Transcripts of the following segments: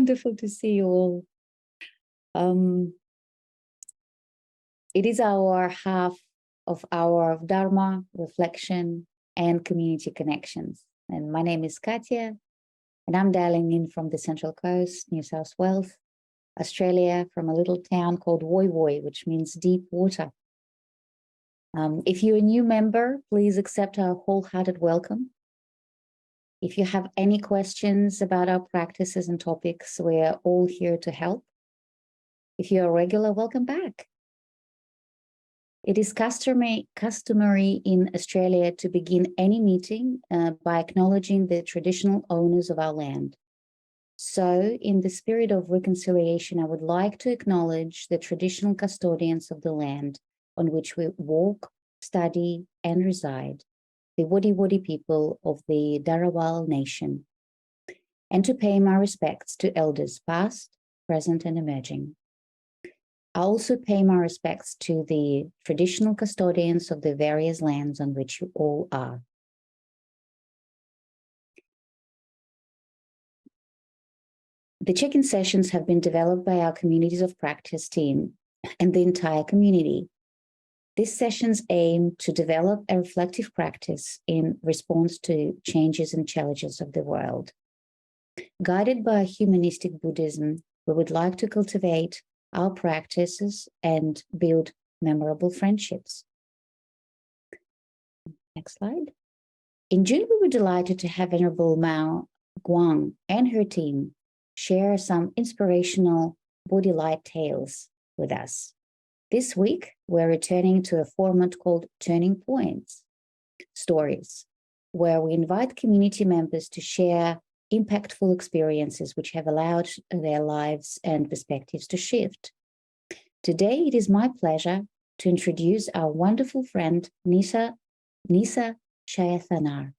wonderful to see you all. It is our half of hour of Dharma, reflection, and community connections. And my name is Katya, and I'm dialing in from the Central Coast, New South Wales, Australia, from a little town called Woy Woy, which means deep water. If you're a new member, please accept our wholehearted welcome. If you have any questions about our practices and topics, we're all here to help. If you're a regular, welcome back. It is customary in Australia to begin any meeting by acknowledging the traditional owners of our land. So, in the spirit of reconciliation, I would like to acknowledge the traditional custodians of the land on which we walk, study, and reside, the Wadi Wadi people of the Dharawal Nation, and to pay my respects to elders past, present, and emerging. I also pay my respects to the traditional custodians of the various lands on which you all are. The check-in sessions have been developed by our communities of practice team and the entire community. These sessions aim to develop a reflective practice in response to changes and challenges of the world. Guided by humanistic Buddhism, we would like to cultivate our practices and build memorable friendships. Next slide. In June, we were delighted to have Venerable Mao Guang and her team share some inspirational Bodhi light tales with us. This week, we're returning to a format called Turning Points Stories, where we invite community members to share impactful experiences which have allowed their lives and perspectives to shift. Today, it is my pleasure to introduce our wonderful friend, Nissa Shayathanar.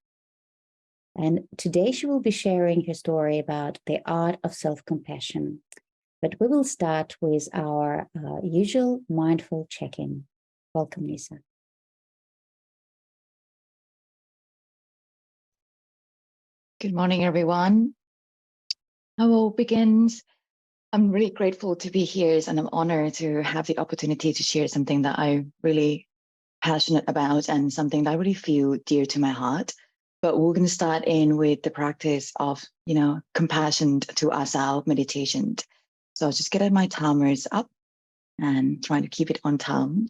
And today she will be sharing her story about the art of self-compassion. But we will start with our usual mindful check-in. Welcome, Nissa. Good morning, everyone. I will begin. I'm really grateful to be here, and I'm honored to have the opportunity to share something that I'm really passionate about and something that I really feel dear to my heart. But we're going to start in with the practice of, compassion to ourselves, meditation. So I'll just get my timers up and trying to keep it on time.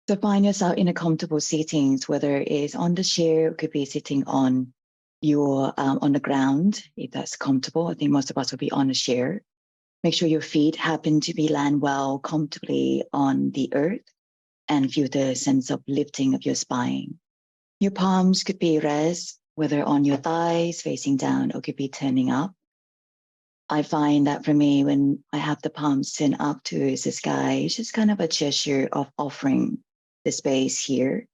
So find yourself in a comfortable seating, whether it is on the chair, it could be sitting on your on the ground, if that's comfortable. I think most of us will be on the chair. Make sure your feet happen to be land well comfortably on the earth and feel the sense of lifting of your spine. Your palms could be rest, whether on your thighs facing down or could be turning up. I find that for me, when I have the palms turned up towards the sky, it's just kind of a gesture of offering the space here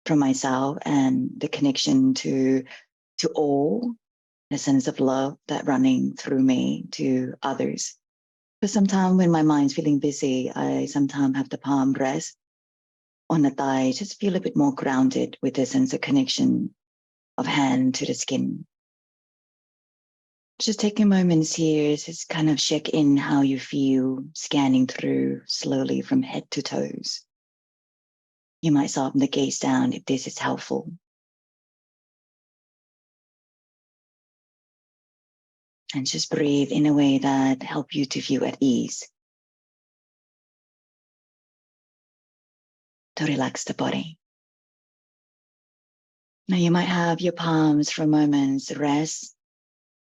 for myself and the connection to all, a sense of love that running through me to others. But sometimes when my mind's feeling busy, I sometimes have the palm rest on the thigh, just feel a bit more grounded with a sense of connection of hand to the skin. Just taking moments here, just kind of check in how you feel, scanning through slowly from head to toes. You might soften the gaze down if this is helpful. And just breathe in a way that helps you to feel at ease. To relax the body. Now you might have your palms for moments rest.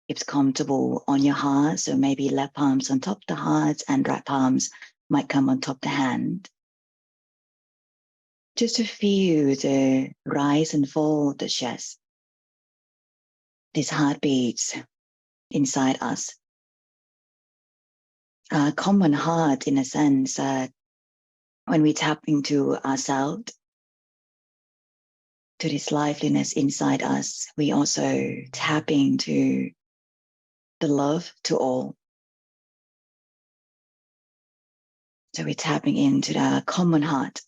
If it's comfortable on your heart, so maybe left palms on top of the heart and right palms might come on top of the hand. Just to feel the rise and fall of the chest. These heartbeats inside us. A common heart in a sense that when we tap into ourselves, to this liveliness inside us, we also tap into the love to all. So we're tapping into the common heart.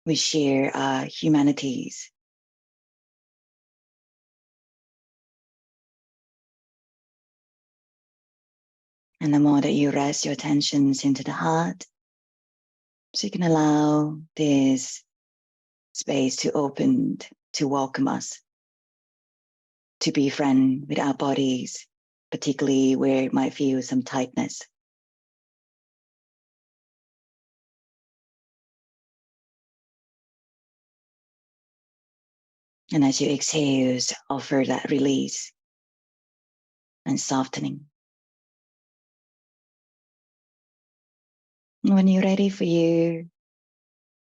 We share our humanities. And the more that you rest your attentions into the heart, so you can allow this space to open to welcome us, to be friend with our bodies, particularly where it might feel some tightness. And as you exhale, offer that release and softening. When you're ready for you,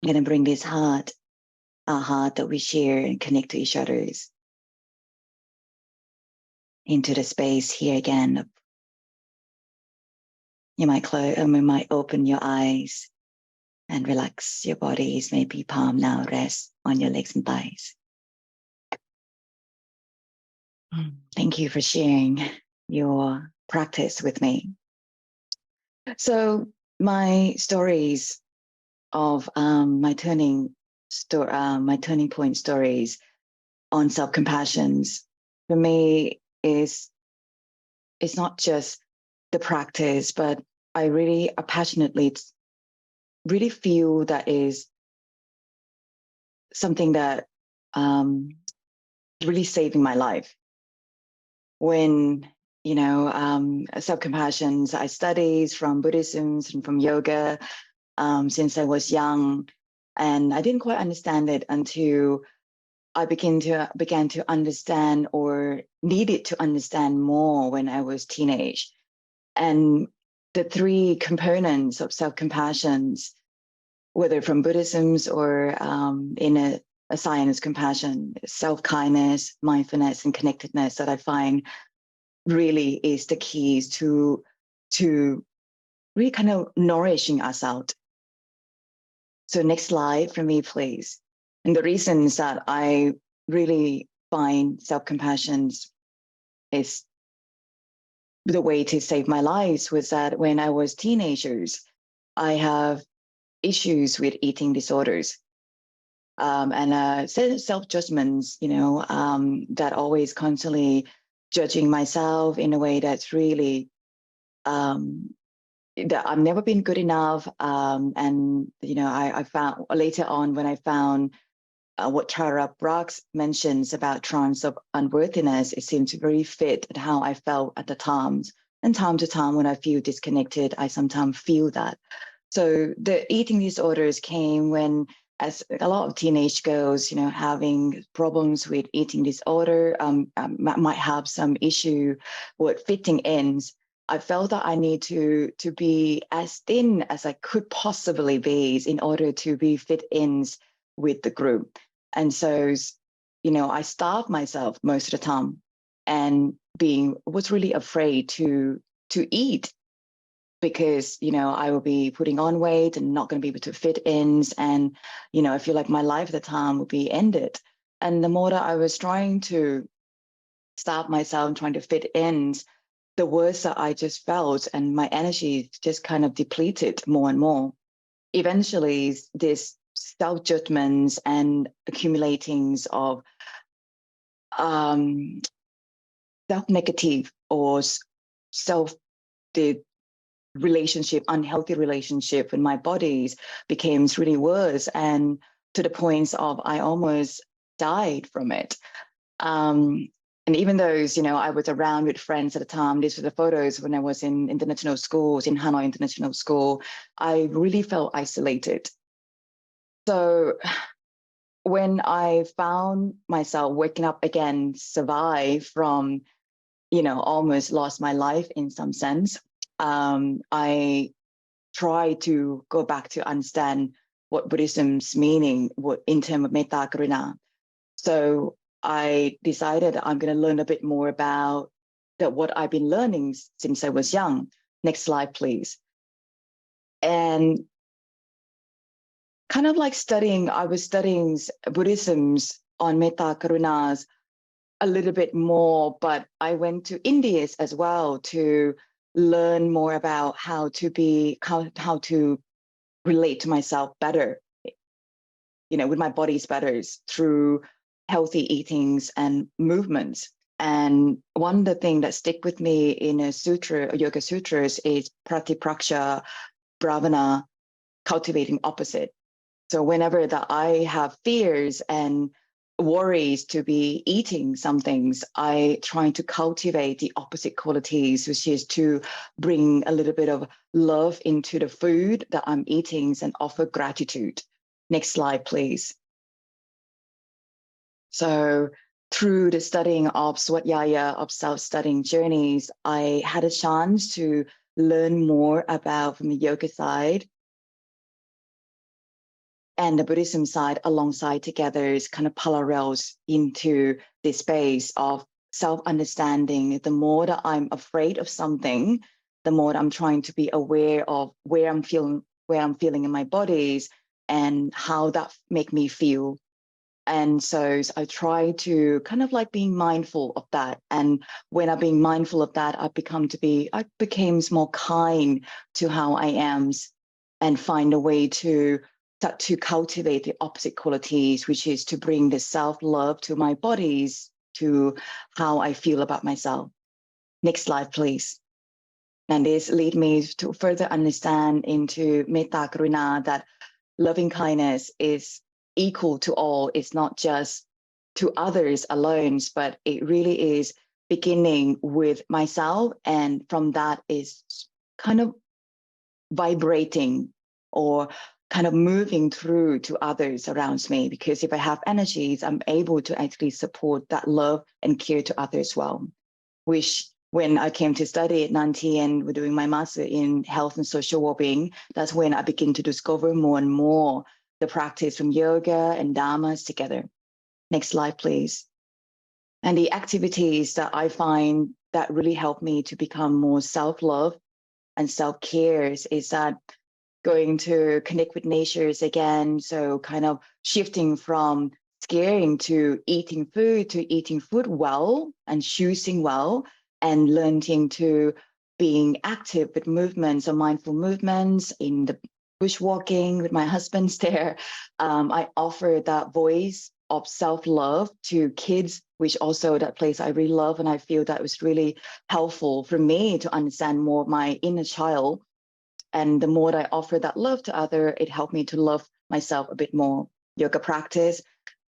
I'm going to bring this heart, our heart that we share and connect to each other's, into the space here again. You might close, you might open your eyes and relax your bodies. Maybe palm now rest on your legs and thighs. Thank you for sharing your practice with me. So my stories of my turning point stories on self-compassions for me is it's not just the practice, but I really passionately really feel that is something that really saving my life. When self-compassions I studied from Buddhism and from yoga since I was young, and I didn't quite understand it until I began to understand, or needed to understand more, when I was teenage. And the three components of self-compassions, whether from Buddhism's or in a science compassion, self-kindness, mindfulness, and connectedness, that I find really is the keys to really kind of nourishing us out. So next slide for me, please. And the reasons that I really find self-compassion is the way to save my life was that when I was teenagers, I have issues with eating disorders and self-judgments, that always constantly judging myself in a way that's really that I've never been good enough. And I found later on, when I found what Tara Brooks mentions about trance of unworthiness, it seemed to very fit at how I felt at the times. And time to time, when I feel disconnected, I sometimes feel that. So the eating disorders came when, as a lot of teenage girls, having problems with eating disorder, might have some issue with fitting in. I felt that I need to be as thin as I could possibly be in order to be fit in with the group. And so, I starved myself most of the time, and was really afraid to eat, because I will be putting on weight and not going to be able to fit in, and I feel like my life at the time would be ended. And the more that I was trying to starve myself and trying to fit in, the worse that I just felt, and my energy just kind of depleted more and more. Eventually, this self-judgments and accumulatings of self-negative or the unhealthy relationship with my bodies became really worse, and to the point of I almost died from it. And even though, I was around with friends at the time, these were the photos when I was in international schools, in Hanoi International School, I really felt isolated. So when I found myself waking up again, survive from, almost lost my life in some sense, I tried to go back to understand what Buddhism's meaning in terms of metta karuna. So I decided I'm going to learn a bit more about what I've been learning since I was young. Next slide, please. And kind of like I was studying Buddhism's on metta karunas a little bit more, but I went to India as well to learn more about how to relate to myself better, with my body's better through healthy eatings and movements. And one of the things that stick with me in a sutra, yoga sutras, is pratipraksha bhavana, cultivating opposite. So whenever that I have fears and worries to be eating some things, I try to cultivate the opposite qualities, which is to bring a little bit of love into the food that I'm eating and offer gratitude. Next slide, please. So through the studying of Swadhyaya, of self-studying journeys, I had a chance to learn more about from the yoga side and the Buddhism side alongside together is kind of parallels into this space of self-understanding. The more that I'm afraid of something, the more I'm trying to be aware of where I'm feeling in my bodies and how that make me feel. And so I try to kind of like being mindful of that. And when I'm being mindful of that, I became more kind to how I am and find a way to cultivate the opposite qualities, which is to bring the self-love to my bodies, to how I feel about myself. Next slide, please. And this lead me to further understand into metta karuna, that loving kindness is equal to all. It's not just to others alone, but it really is beginning with myself. And from that is kind of vibrating or kind of moving through to others around me. Because if I have energies, I'm able to actually support that love and care to others well, which when I came to study at Nanti and we're doing my master in health and social well-being, that's when I begin to discover more and more the practice from yoga and dharmas together. Next slide, please. And the activities that I find that really help me to become more self-love and self-care is that going to connect with nature again. So kind of shifting from scaring to eating food well and choosing well, and learning to being active with movements or mindful movements in the bushwalking with my husband's there. I offer that voice of self-love to kids, which also that place I really love. And I feel that was really helpful for me to understand more of my inner child. And the more I offer that love to others, it helped me to love myself a bit more. Yoga practice.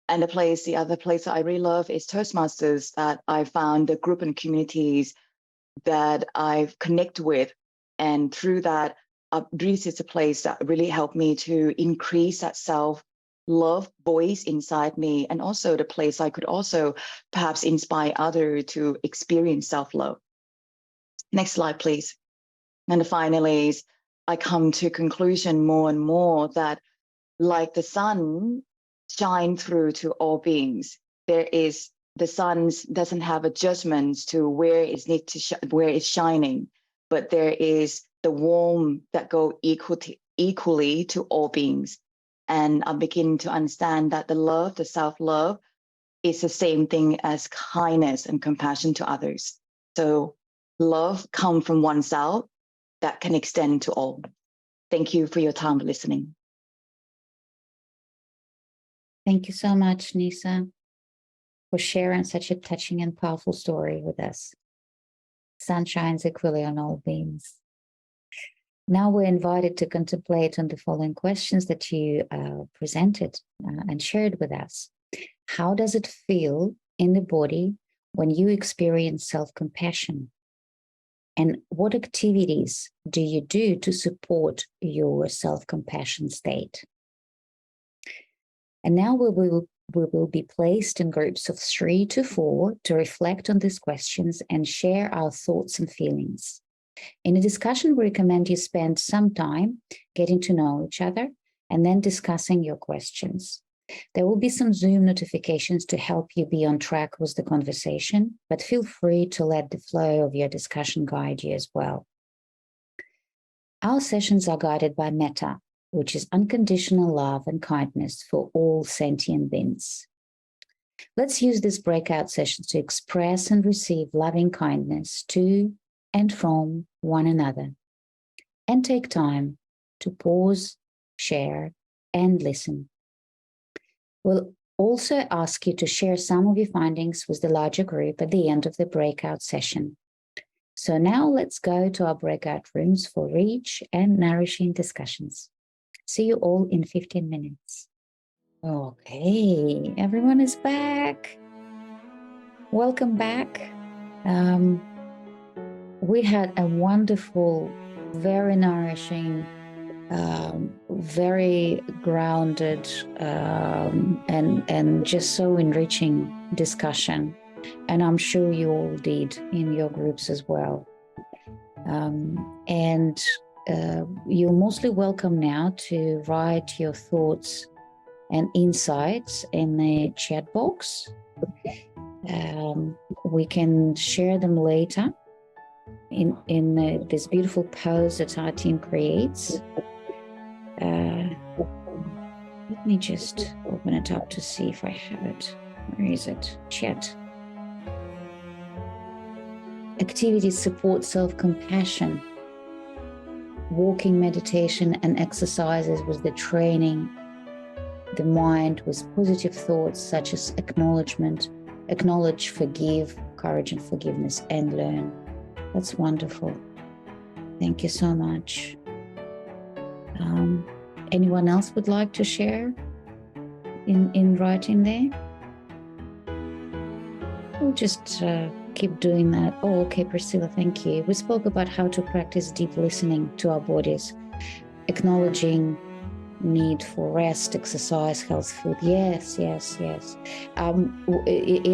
And the other place that I really love is Toastmasters, that I found the group and communities that I've connected with. And through that, this is a place that really helped me to increase that self-love voice inside me. And also the place I could also perhaps inspire others to experience self-love. Next slide, please. And finally, I come to conclusion more and more that like the sun shine through to all beings, the sun doesn't have adjustments to where it's shining, but there is the warmth that go equally to all beings. And I'm beginning to understand that the self-love is the same thing as kindness and compassion to others. So love comes from oneself that can extend to all. Thank you for your time listening. Thank you so much, Nissa, for sharing such a touching and powerful story with us. Sun shines equally on all beings. Now we're invited to contemplate on the following questions that you presented and shared with us. How does it feel in the body when you experience self-compassion? And what activities do you do to support your self-compassion state? And now we will be placed in groups of 3 to 4 to reflect on these questions and share our thoughts and feelings. In a discussion, we recommend you spend some time getting to know each other and then discussing your questions. There will be some Zoom notifications to help you be on track with the conversation, but feel free to let the flow of your discussion guide you as well. Our sessions are guided by metta, which is unconditional love and kindness for all sentient beings. Let's use this breakout session to express and receive loving kindness to and from one another, and take time to pause, share, and listen. We'll also ask you to share some of your findings with the larger group at the end of the breakout session. So now let's go to our breakout rooms for rich and nourishing discussions. See you all in 15 minutes. Okay, everyone is back. Welcome back. We had a wonderful, very nourishing, very grounded, and just so enriching discussion. And I'm sure you all did in your groups as well. You're mostly welcome now to write your thoughts and insights in the chat box. We can share them later in this beautiful post that our team creates. Let me just open it up to see if I have it. Where is it? Chat. Activities support self-compassion. Walking, meditation, and exercises with the training the mind with positive thoughts such as acknowledge, forgive, courage and forgiveness, and learn. That's wonderful. Thank you so much. Anyone else would like to share in writing there? We'll just keep doing that. Oh, okay, Priscilla, thank you. We spoke about how to practice deep listening to our bodies, acknowledging need for rest, exercise, health, food. Yes. In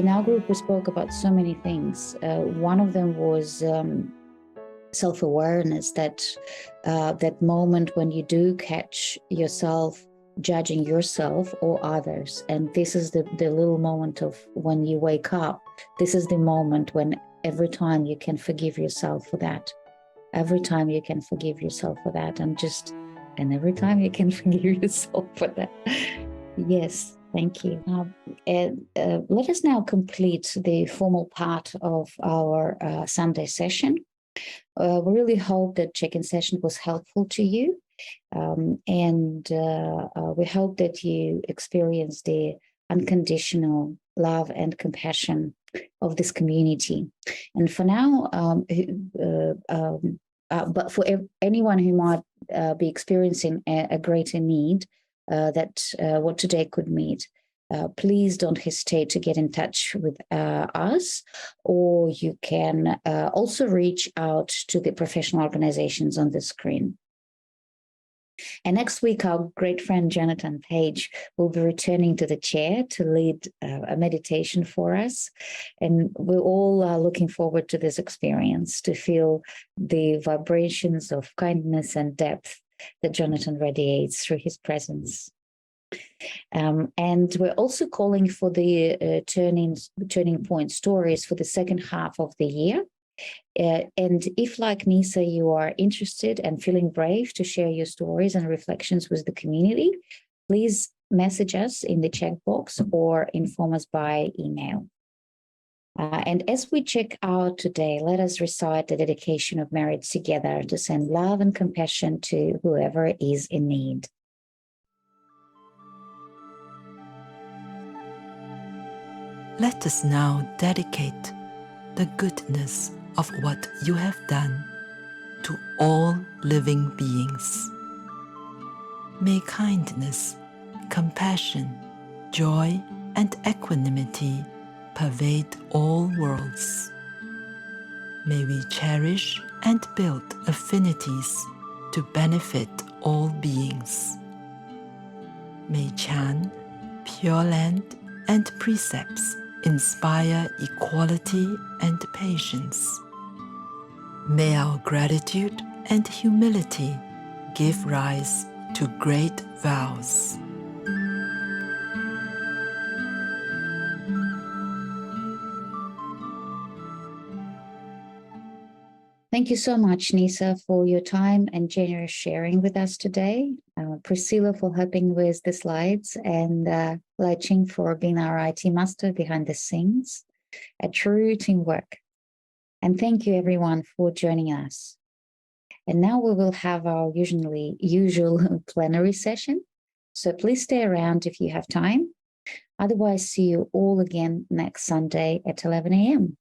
our group, we spoke about so many things. One of them was self-awareness, that moment when you do catch yourself judging yourself or others. And this is the little moment of when you wake up. This is the moment when every time you can forgive yourself for that. Every time you can forgive yourself for that. And every time you can forgive yourself for that. Yes, thank you. Let us now complete the formal part of our Sunday session. We really hope that check-in session was helpful to you. We hope that you experience the unconditional love and compassion of this community. And for now, but for anyone who might be experiencing a greater need that what today could meet, please don't hesitate to get in touch with us, or you can also reach out to the professional organizations on the screen. And next week, our great friend Jonathan Page will be returning to the chair to lead a meditation for us. And we're all looking forward to this experience, to feel the vibrations of kindness and depth that Jonathan radiates through his presence. And we're also calling for the turning point stories for the second half of the year. And if, like Nissa, you are interested and feeling brave to share your stories and reflections with the community, please message us in the chat box or inform us by email. And as we check out today, let us recite the dedication of merit together to send love and compassion to whoever is in need. Let us now dedicate the goodness of what you have done to all living beings. May kindness, compassion, joy, and equanimity pervade all worlds. May we cherish and build affinities to benefit all beings. May Chan, Pure Land, and precepts inspire equality and patience. May our gratitude and humility give rise to great vows. Thank you so much, Nissa, for your time and generous sharing with us today. Priscilla for helping with the slides, and Lai Ching for being our IT master behind the scenes. A true teamwork. And thank you everyone for joining us. And now we will have our usual plenary session. So please stay around if you have time. Otherwise, see you all again next Sunday at 11 a.m.